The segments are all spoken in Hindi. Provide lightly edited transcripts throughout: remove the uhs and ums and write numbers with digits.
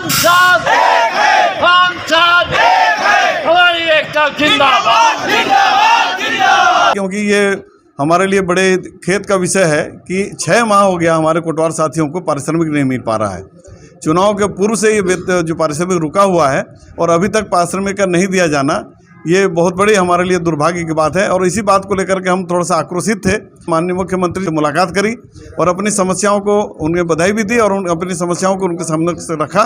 सांसद हमारी एकता जिंदाबाद। क्योंकि ये हमारे लिए बड़े खेद का विषय है कि 6 माह हो गया हमारे कोटवार साथियों को पारिश्रमिक नहीं मिल पा रहा है। चुनाव के पूर्व से ये जो पारिश्रमिक रुका हुआ है और अभी तक पारिश्रमिक का नहीं दिया जाना, ये बहुत बड़ी हमारे लिए दुर्भाग्य की बात है। और इसी बात को लेकर के हम थोड़ा सा आक्रोशित थे। माननीय मुख्यमंत्री से मुलाकात करी और अपनी समस्याओं को उन्हें बधाई भी दी और अपनी समस्याओं को उनके सामने से रखा।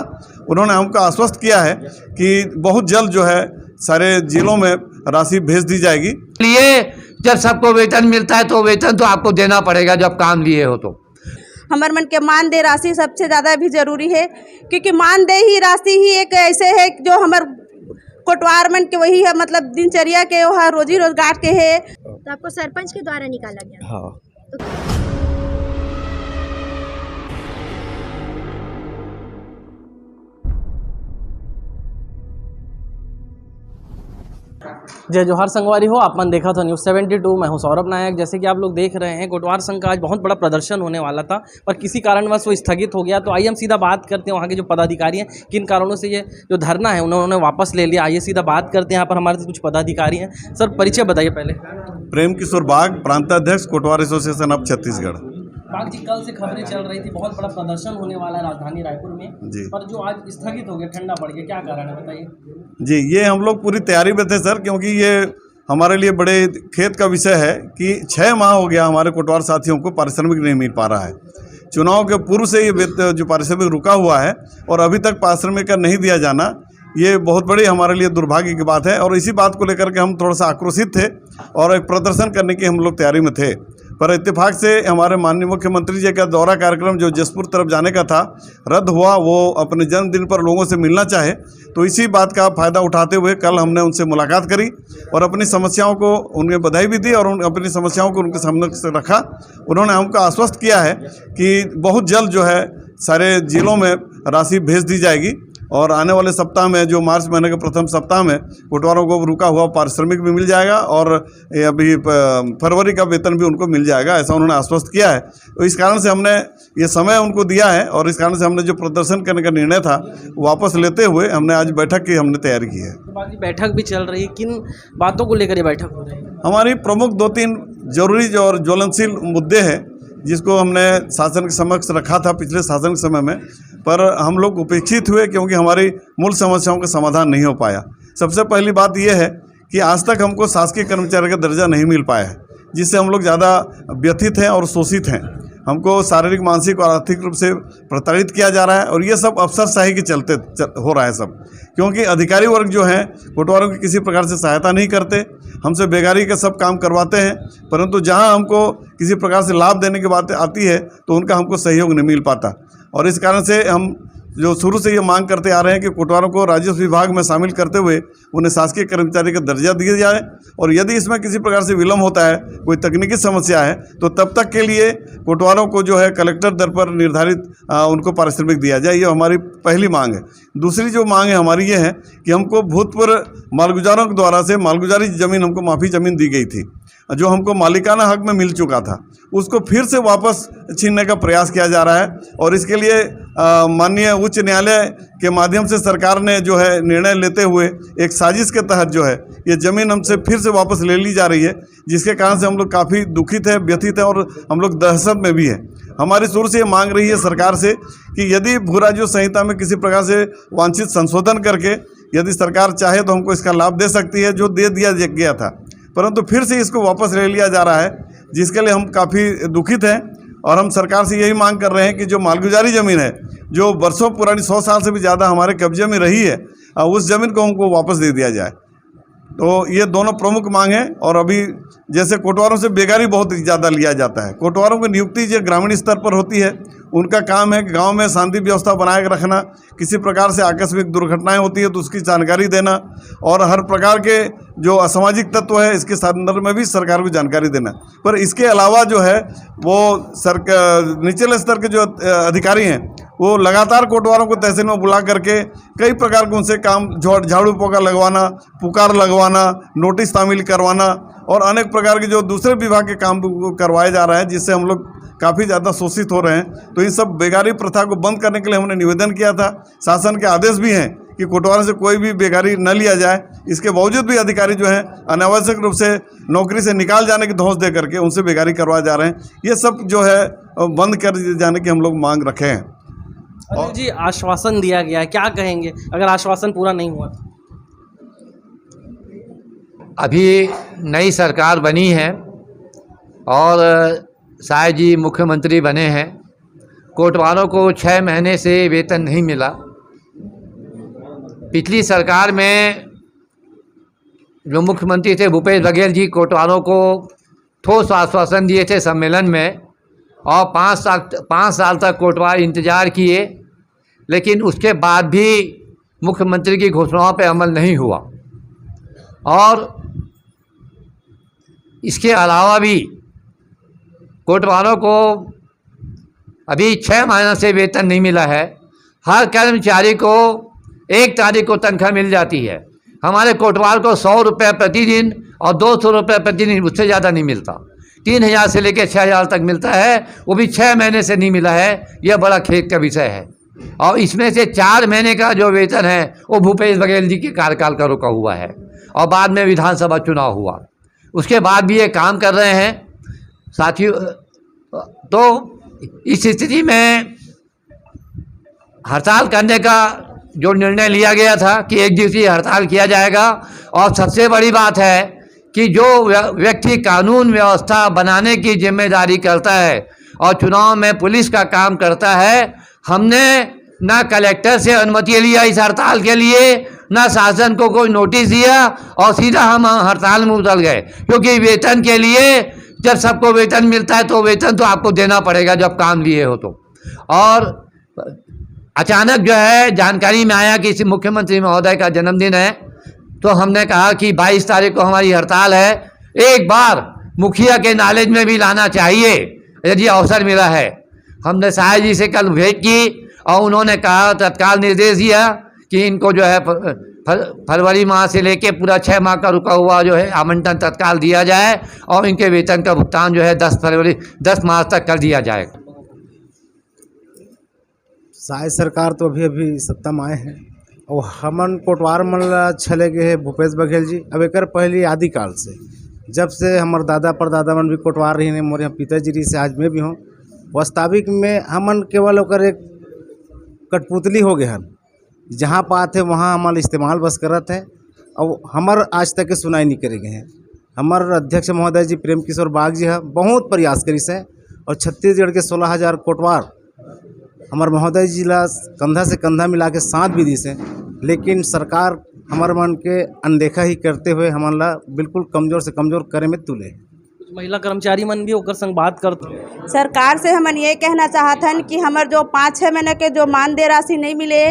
उन्होंने हमको आश्वस्त किया है कि बहुत जल्द जो है सारे जिलों में राशि भेज दी जाएगी। लिए जब सबको वेतन मिलता है तो वेतन तो आपको देना पड़ेगा जब काम लिए हो तो। हमारे मन के मानदेय राशि सबसे ज़्यादा भी जरूरी है, क्योंकि मानदेय ही राशि ही एक ऐसे है जो हमारे कोटवार मन के वही है, मतलब दिनचर्या के वह रोजी रोजगार के है। तो आपको सरपंच के द्वारा निकाला गया? हाँ। जय जोहार संगवारी हो, आपने देखा था न्यूज़ 72। मैं हूं सौरभ नायक। जैसे कि आप लोग देख रहे हैं, कोटवार संघ का आज बहुत बड़ा प्रदर्शन होने वाला था पर किसी कारणवश वो स्थगित हो गया। तो आइए हम सीधा बात करते हैं वहाँ के जो पदाधिकारी हैं, किन कारणों से ये जो धरना है उन्होंने वापस ले लिया। आइए सीधा बात करते हैं। यहाँ पर हमारे से कुछ पदाधिकारी हैं। सर, परिचय बताइए पहले। प्रेम किशोर बाग, प्रांताध्यक्ष कोटवार एसोसिएशन ऑफ छत्तीसगढ़। बाग जी, कल से खबरें चल रही थी बहुत बड़ा प्रदर्शन होने वाला है राजधानी रायपुर में जी, पर जो आज स्थगित हो गया, ठंडा पड़ गया, क्या कारण है बताइए? जी, ये हम लोग पूरी तैयारी में थे सर, क्योंकि ये हमारे लिए बड़े खेद का विषय है कि 6 माह हो गया हमारे कोटवार साथियों को पारिश्रमिक नहीं मिल पा रहा है। चुनाव के पूर्व से ये जो पारिश्रमिक रुका हुआ है और अभी तक पारिश्रमिक का नहीं दिया जाना, ये बहुत बड़ी हमारे लिए दुर्भाग्य की बात है। और इसी बात को लेकर के हम थोड़ा सा आक्रोशित थे और एक प्रदर्शन करने की हम लोग तैयारी में थे। पर इत्तेफाक से हमारे माननीय मुख्यमंत्री जी का दौरा कार्यक्रम जो जसपुर तरफ जाने का था रद्द हुआ। वो अपने जन्मदिन पर लोगों से मिलना चाहे, तो इसी बात का फ़ायदा उठाते हुए कल हमने उनसे मुलाकात करी और अपनी समस्याओं को उन्हें बधाई भी दी और अपनी समस्याओं को उनके सामने से रखा। उन्होंने हमको आश्वस्त किया है कि बहुत जल्द जो है सारे जिलों में राशि भेज दी जाएगी और आने वाले सप्ताह में, जो मार्च महीने के प्रथम सप्ताह में, कोटवारों को रुका हुआ पारिश्रमिक भी मिल जाएगा और अभी फरवरी का वेतन भी उनको मिल जाएगा, ऐसा उन्होंने आश्वस्त किया है। तो इस कारण से हमने ये समय उनको दिया है और इस कारण से हमने जो प्रदर्शन करने का निर्णय था वापस लेते हुए हमने आज बैठक की हमने तैयारी की है। तो बाकी बैठक भी चल रही है, किन बातों को लेकर ये बैठक हो रही है? हमारी प्रमुख 2-3 जरूरी और ज्वलनशील मुद्दे हैं जिसको हमने शासन के समक्ष रखा था पिछले शासन के समय में, पर हम लोग उपेक्षित हुए क्योंकि हमारी मूल समस्याओं का समाधान नहीं हो पाया। सबसे पहली बात यह है कि आज तक हमको शासकीय कर्मचारी का दर्जा नहीं मिल पाया है, जिससे हम लोग ज़्यादा व्यथित हैं और शोषित हैं। हमको शारीरिक, मानसिक और आर्थिक रूप से प्रताड़ित किया जा रहा है और ये सब अफसरशाही के चलते हो रहा है सब, क्योंकि अधिकारी वर्ग जो हैं कोटवारों की किसी प्रकार से सहायता नहीं करते, हमसे बेगारी के सब काम करवाते हैं, परंतु जहां हमको किसी प्रकार से लाभ देने की बात आती है तो उनका हमको सहयोग नहीं मिल पाता। और इस कारण से हम जो शुरू से ये मांग करते आ रहे हैं कि कोटवारों को राजस्व विभाग में शामिल करते हुए उन्हें शासकीय कर्मचारी का दर्जा दिया जाए और यदि इसमें किसी प्रकार से विलम्ब होता है, कोई तकनीकी समस्या है, तो तब तक के लिए कोटवारों को जो है कलेक्टर दर पर निर्धारित उनको पारिश्रमिक दिया जाए। ये हमारी पहली मांग है। दूसरी जो मांग है हमारी ये है कि हमको भूतपूर्व मालगुजारों के द्वारा से मालगुजारी ज़मीन, हमको माफ़ी ज़मीन दी गई थी जो हमको मालिकाना हक में मिल चुका था, उसको फिर से वापस छीनने का प्रयास किया जा रहा है। और इसके लिए माननीय उच्च न्यायालय के माध्यम से सरकार ने जो है निर्णय लेते हुए एक साजिश के तहत जो है ये ज़मीन हमसे फिर से वापस ले ली जा रही है, जिसके कारण से हम लोग काफ़ी दुखित है, व्यथित है और हम लोग दहशत में भी है। हमारी शुरू से ये मांग रही है सरकार से कि यदि भू राजस्व संहिता में किसी प्रकार से वांछित संशोधन करके यदि सरकार चाहे तो हमको इसका लाभ दे सकती है, जो दे दिया गया था, परंतु फिर से इसको वापस ले लिया जा रहा है, जिसके लिए हम काफ़ी दुखित हैं। और हम सरकार से यही मांग कर रहे हैं कि जो मालगुजारी ज़मीन है, जो वर्षों पुरानी 100 साल से भी ज़्यादा हमारे कब्जे में रही है, उस ज़मीन को हमको वापस दे दिया जाए। तो ये दोनों प्रमुख मांग हैं। और अभी जैसे कोटवारों से बेगारी बहुत ज़्यादा लिया जाता है, कोटवारों की नियुक्ति जो ग्रामीण स्तर पर होती है, उनका काम है कि गांव में शांति व्यवस्था बनाए रखना, किसी प्रकार से आकस्मिक दुर्घटनाएं होती है तो उसकी जानकारी देना और हर प्रकार के जो असामाजिक तत्व है इसके संदर्भ में भी सरकार को जानकारी देना। पर इसके अलावा जो है वो निचले स्तर के जो अधिकारी हैं वो लगातार कोटवारों को तहसील में बुला करके कई प्रकार के उनसे काम, झाड़ू पोका लगवाना, पुकार लगवाना, नोटिस तामील करवाना और अनेक प्रकार के जो दूसरे विभाग के काम करवाए जा रहे हैं, जिससे हम लोग काफ़ी ज़्यादा शोषित हो रहे हैं। तो इन सब बेगारी प्रथा को बंद करने के लिए हमने निवेदन किया था। शासन के आदेश भी हैं कि कोटवार से कोई भी बेगारी न लिया जाए। इसके बावजूद भी अधिकारी जो हैं अनावश्यक रूप से नौकरी से निकाल जाने की धौंस दे करके उनसे बेगारी करवाए जा रहे हैं। ये सब जो है बंद कर जाने की हम लोग मांग रखे हैं। अनिल जी, आश्वासन दिया गया है, क्या कहेंगे अगर आश्वासन पूरा नहीं हुआ? अभी नई सरकार बनी है और शायद जी मुख्यमंत्री बने हैं। कोटवारों को 6 महीने से वेतन नहीं मिला। पिछली सरकार में जो मुख्यमंत्री थे भूपेश बघेल जी कोटवारों को ठोस आश्वासन दिए थे सम्मेलन में, और 5 साल तक कोटवार इंतज़ार किए, लेकिन उसके बाद भी मुख्यमंत्री की घोषणाओं पर अमल नहीं हुआ। और इसके अलावा भी कोटवारों को अभी 6 महीने से वेतन नहीं मिला है। हर कर्मचारी को 1 तारीख को तनख्वाह मिल जाती है। हमारे कोटवार को 100 रुपये प्रतिदिन और 200 रुपये प्रतिदिन, उससे ज़्यादा नहीं मिलता। 3000 से लेकर 6000 तक मिलता है, वो भी 6 महीने से नहीं मिला है। यह बड़ा खेद का विषय है। और इसमें से 4 महीने का जो वेतन है वो भूपेश बघेल जी के कार्यकाल का रुका हुआ है, और बाद में विधानसभा चुनाव हुआ, उसके बाद भी ये काम कर रहे हैं साथियों। तो इस स्थिति में हड़ताल करने का जो निर्णय लिया गया था कि 1 दिवसीय हड़ताल किया जाएगा। और सबसे बड़ी बात है कि जो व्यक्ति कानून व्यवस्था बनाने की जिम्मेदारी करता है और चुनाव में पुलिस का काम करता है, हमने ना कलेक्टर से अनुमति लिया इस हड़ताल के लिए, ना शासन को कोई नोटिस दिया, और सीधा हम हड़ताल में उतर गए। क्योंकि वेतन के लिए जब सबको वेतन मिलता है तो वेतन तो आपको देना पड़ेगा जब काम लिए हो तो। और अचानक जो है जानकारी में आया कि इस मुख्यमंत्री महोदय का जन्मदिन है, तो हमने कहा कि 22 तारीख को हमारी हड़ताल है। एक बार मुखिया के नॉलेज में भी लाना चाहिए यदि अवसर मिला है। हमने साहब जी से कल भेंट की और उन्होंने कहा, तत्काल निर्देश दिया कि इनको जो है फरवरी माह से लेके पूरा 6 माह का रुका हुआ जो है आवंटन तत्काल दिया जाए, और इनके वेतन का भुगतान जो है 10 मार्च तक कर दिया जाएगा। शायद सरकार तो अभी सत्ता में आए हैं और हमन कोटवार मन चले गए हैं भूपेश बघेल जी। अब एक पहले आदिकाल से, जब से हमारे दादा परदादा मन भी कोटवार रही हैं, मोरे यहाँ पिताजी रही से आज मैं भी हूँ। वास्तविक में हमन केवल ओकर एक कठपुतली हो गए हन, जहाँ पाते वहाँ हमारे इस्तेमाल बस करत है, और हमार आज तक के सुनाई नहीं करे गए हैं। हमारे अध्यक्ष महोदय जी प्रेम किशोर बाग जी है बहुत प्रयास करी से, और छत्तीसगढ़ के 16,000 कोटवार हमारे महोदय जी ला कंधा से कंधा मिला के साथ भी दी से, लेकिन सरकार हमारे मन के अनदेखा ही करते हुए हमारे ला बिल्कुल कमज़ोर से कमज़ोर करे में तुले। कुछ महिला कर्मचारी मन भी होकर संग बात करते। सरकार से हमन ये कहना चाहतन कि हमार जो 5-6 महीने के जो मानदेय राशि नहीं मिले,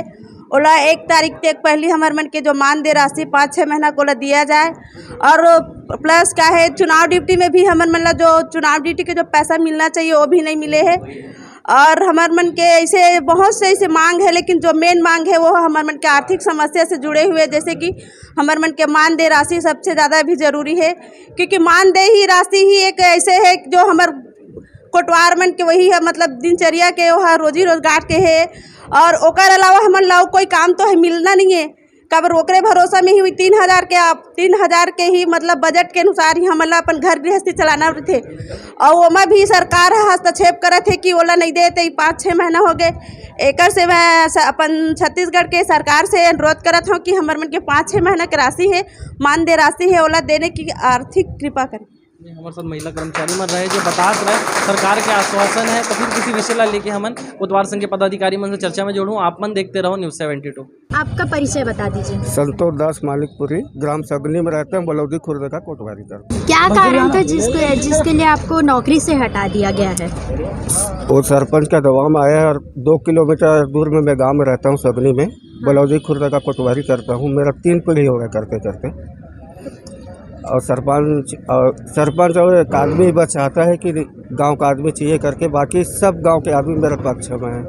ओला 1 तारीख तक पहले हमारे मन के जो मानदेय राशि 5-6 महीना को ला दिया जाए। और प्लस क्या है, चुनाव ड्यूटी में भी हमारे मन ला जो चुनाव ड्यूटी के जो पैसा मिलना चाहिए वो भी नहीं मिले है। और हमारे मन के ऐसे बहुत से ऐसे मांग है, लेकिन जो मेन मांग है वो हमारे मन के आर्थिक समस्या से जुड़े हुए, जैसे कि हमारे मन के मानदेय राशि सबसे ज़्यादा भी जरूरी है। क्योंकि मानदेय ही राशि ही एक ऐसे है जो हमारे कोटवार मन के वही है, मतलब दिनचर्या के वो है, रोजी रोजगार के है। और ओकर अलावा हमन ला कोई काम तो है मिलना नहीं है, कबर ओकरे भरोसा में ही हुई 3,000 के ही मतलब बजट के अनुसार ही हमन ला अपन घर गृहस्थी चलाना थे। और ओमा भी सरकार हस्तक्षेप करत है कि ओला नहीं देते, 5-6 महीना हो गए। एक से मैं अपन छत्तीसगढ़ के सरकार से अनुरोध करत हूँ कि हमारे मन के 5-6 महीना की राशि है, मानदेय राशि है, ओला देने की आर्थिक कृपा करें। हमारे साथ महिला कर्मचारी मन रहे जो बता रहे सरकार के आश्वासन है, तो फिर किसी विषय ला लेके हमन कोटवार संघ के पदाधिकारी मन से चर्चा में जोड़ूं। आप मन देखते रहो न्यूज़ 72। आपका परिचय बता दीजिए। संतोष दास मालिकपुरी, ग्राम सगनी में रहते हैं, बलौदी खुर्द का कोटवारी का। क्या कारण था जिसके लिए आपको नौकरी से हटा दिया गया है? वो सरपंच का दबाव में आया, और 2 किलोमीटर दूर में मैं गाँव में रहता हूँ सगनी में, बलौदी खुर्द का कोटवारी करता हूँ। मेरा 3 पीढ़ी हो गया करते करते। और सरपंच और एक आदमी बस चाहता है कि गांव का आदमी चाहिए करके, बाकी सब गांव के आदमी मेरे पक्ष में है।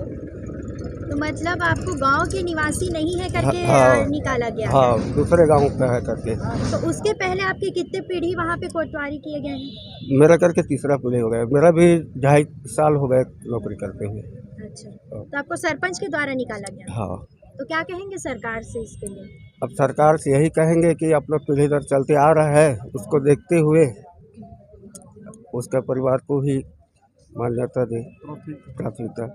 तो मतलब आपको गांव के निवासी नहीं है करके हाँ। निकाला गया है। हाँ, दूसरे गांव का है करके। तो उसके पहले आपके कितने पीढ़ी वहाँ पे कोटवारी किए गए हैं? मेरा करके तीसरा पीढ़ी हो गया, मेरा भी 2.5 साल हो गए नौकरी करते हुए। अच्छा, तो आपको सरपंच के द्वारा निकाला गया? हाँ, तो क्या कहेंगे सरकार से इसके लिए? अब सरकार से यही कहेंगे कि अपना पीढ़ी दर चलते आ रहा है, उसको देखते हुए उसका परिवार को ही मान्यता दे, प्राथमिकता।